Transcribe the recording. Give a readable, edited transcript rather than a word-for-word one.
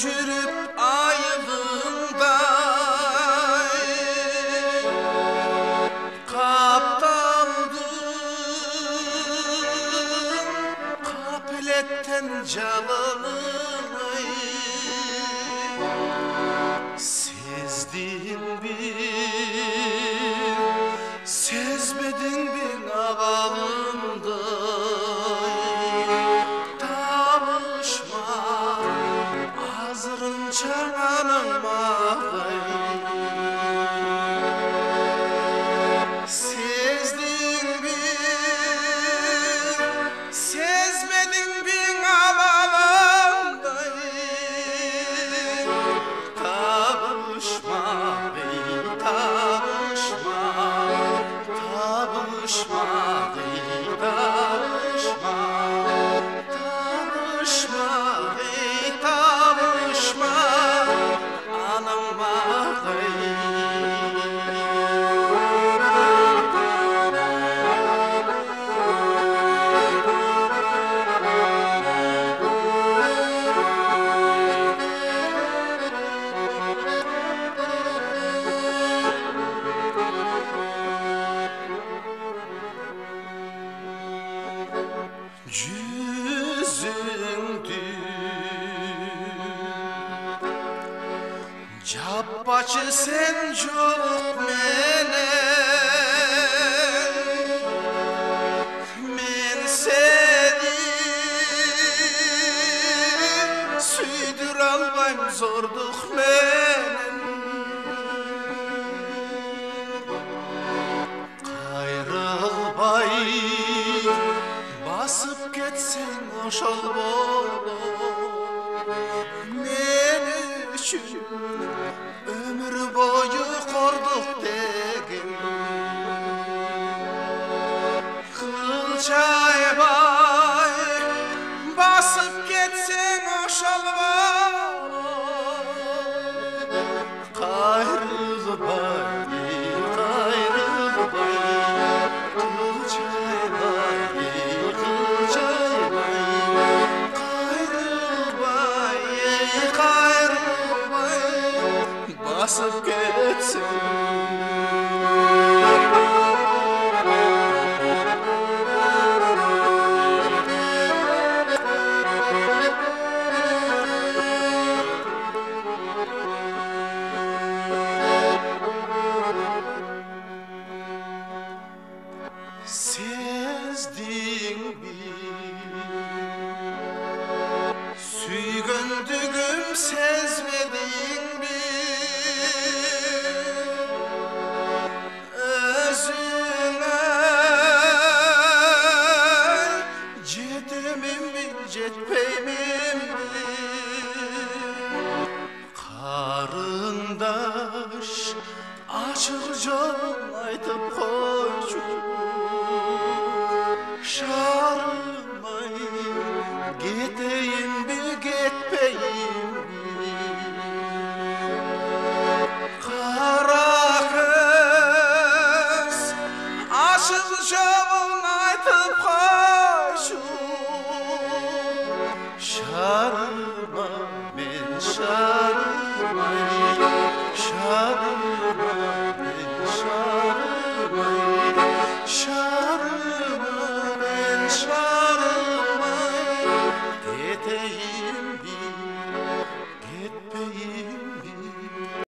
жүріп айылында қапталдым қапелеттен жалынай сездің бе сезбедің бе ағалымдай табышма азырын жаңаның мағай сездің бе сезбедің бе ағалымдай табышма табышма табышма табышма табышма табышма анам мағай жүзіңді жаппачы сен жоқ менен мен сені сүйдіре албайм зордық менен қайрылбай басып кетсең ошол болот мен үчүн өмүр бою кордук дегим кылчайбай басып кетсең ошол болот кайрылбай basıp geçsin sezdin mi süygündüğüm sezmedin mi жетпеймін қарындаш ашық жол айтып қойшы шарымай кетейін бе кетпейін бе қара көз ашық жол айтып қойшы şarıma ben şarıma şarıma ben şarıma şarıma